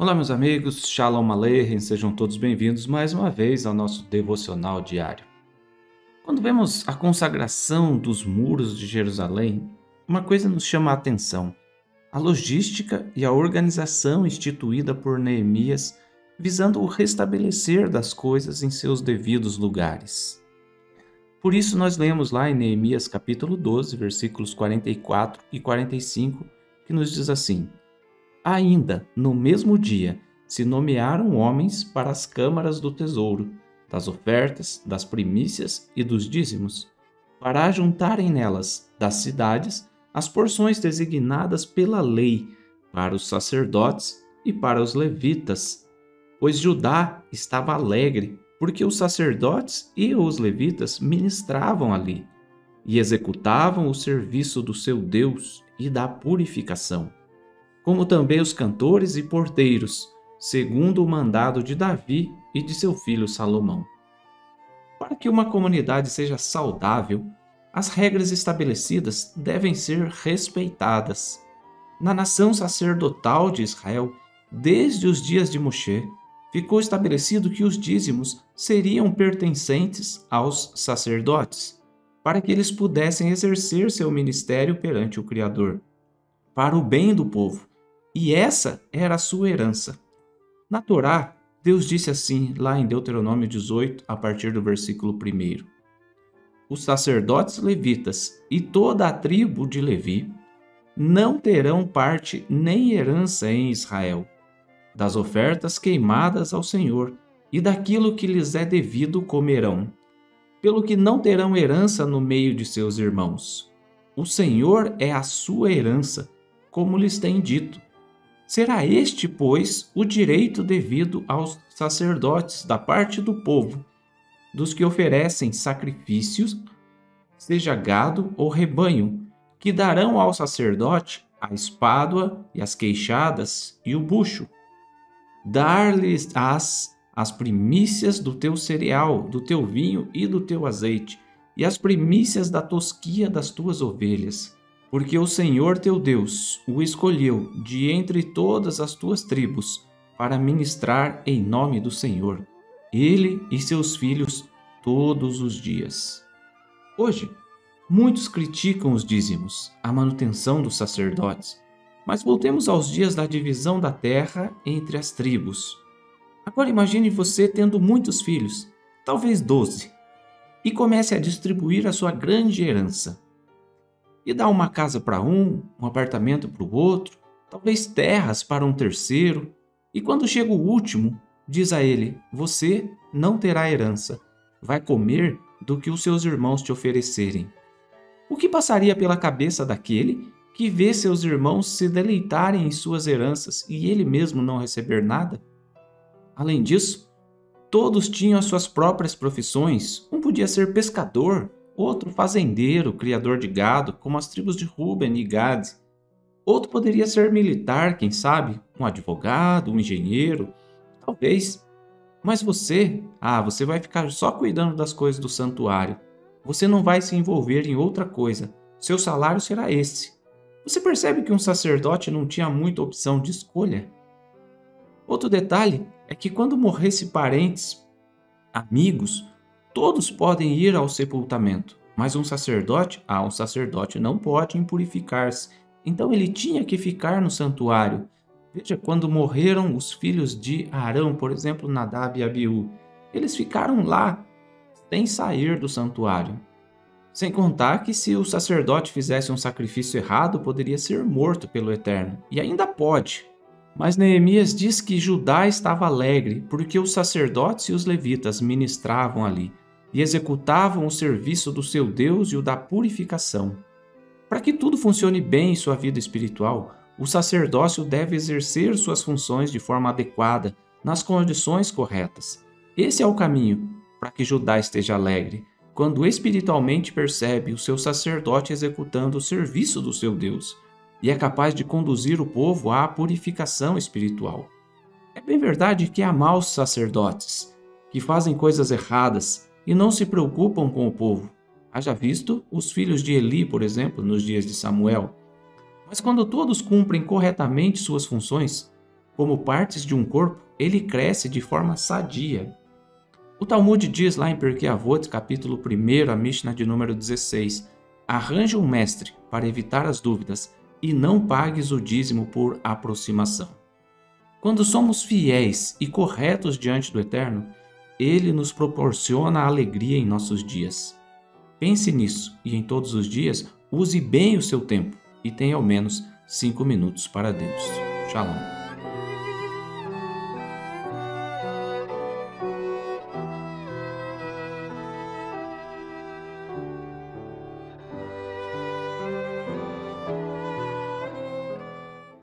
Olá, meus amigos, Shalom Aleichem, sejam todos bem-vindos mais uma vez ao nosso devocional diário. Quando vemos a consagração dos muros de Jerusalém, uma coisa nos chama a atenção: a logística e a organização instituída por Neemias visando o restabelecer das coisas em seus devidos lugares. Por isso nós lemos lá em Neemias capítulo 12, versículos 44 e 45, que nos diz assim: Ainda, no mesmo dia, se nomearam homens para as câmaras do tesouro, das ofertas, das primícias e dos dízimos, para ajuntarem nelas, das cidades, as porções designadas pela lei, para os sacerdotes e para os levitas. Pois Judá estava alegre, porque os sacerdotes e os levitas ministravam ali, e executavam o serviço do seu Deus e da purificação, como também os cantores e porteiros, segundo o mandado de Davi e de seu filho Salomão. Para que uma comunidade seja saudável, as regras estabelecidas devem ser respeitadas. Na nação sacerdotal de Israel, desde os dias de Moshe, ficou estabelecido que os dízimos seriam pertencentes aos sacerdotes, para que eles pudessem exercer seu ministério perante o Criador, para o bem do povo. E essa era a sua herança. Na Torá, Deus disse assim, lá em Deuteronômio 18, a partir do versículo 1: Os sacerdotes levitas e toda a tribo de Levi não terão parte nem herança em Israel, das ofertas queimadas ao Senhor e daquilo que lhes é devido comerão, pelo que não terão herança no meio de seus irmãos. O Senhor é a sua herança, como lhes tem dito. Será este, pois, o direito devido aos sacerdotes da parte do povo, dos que oferecem sacrifícios, seja gado ou rebanho, que darão ao sacerdote a espádua e as queixadas e o bucho. Dar-lhes-ás as primícias do teu cereal, do teu vinho e do teu azeite, e as primícias da tosquia das tuas ovelhas. Porque o Senhor teu Deus o escolheu de entre todas as tuas tribos para ministrar em nome do Senhor, ele e seus filhos todos os dias. Hoje, muitos criticam os dízimos, a manutenção dos sacerdotes, mas voltemos aos dias da divisão da terra entre as tribos. Agora imagine você tendo muitos filhos, talvez 12, e comece a distribuir a sua grande herança. E dá uma casa para um apartamento para o outro, talvez terras para um terceiro, e quando chega o último, diz a ele: você não terá herança, vai comer do que os seus irmãos te oferecerem. O que passaria pela cabeça daquele que vê seus irmãos se deleitarem em suas heranças e ele mesmo não receber nada? Além disso, todos tinham as suas próprias profissões. Um podia ser pescador, outro fazendeiro, criador de gado, como as tribos de Ruben e Gad. Outro poderia ser militar, quem sabe, um advogado, um engenheiro, talvez. Mas você vai ficar só cuidando das coisas do santuário. Você não vai se envolver em outra coisa. Seu salário será esse. Você percebe que um sacerdote não tinha muita opção de escolha? Outro detalhe é que quando morresse parentes, amigos, todos podem ir ao sepultamento, mas um sacerdote não pode impurificar-se. Então ele tinha que ficar no santuário. Veja, quando morreram os filhos de Arão, por exemplo, Nadab e Abiú, eles ficaram lá, sem sair do santuário. Sem contar que se o sacerdote fizesse um sacrifício errado, poderia ser morto pelo Eterno. E ainda pode. Mas Neemias diz que Judá estava alegre, porque os sacerdotes e os levitas ministravam ali e executavam o serviço do seu Deus e o da purificação. Para que tudo funcione bem em sua vida espiritual, o sacerdócio deve exercer suas funções de forma adequada, nas condições corretas. Esse é o caminho para que Judá esteja alegre, quando espiritualmente percebe o seu sacerdote executando o serviço do seu Deus e é capaz de conduzir o povo à purificação espiritual. É bem verdade que há maus sacerdotes, que fazem coisas erradas e não se preocupam com o povo. Haja visto os filhos de Eli, por exemplo, nos dias de Samuel. Mas quando todos cumprem corretamente suas funções, como partes de um corpo, ele cresce de forma sadia. O Talmud diz lá em Pirkei Avot, capítulo 1, a Mishnah de número 16, arranje um mestre para evitar as dúvidas e não pagues o dízimo por aproximação. Quando somos fiéis e corretos diante do Eterno, Ele nos proporciona alegria em nossos dias. Pense nisso e em todos os dias use bem o seu tempo e tenha ao menos 5 minutos para Deus. Shalom.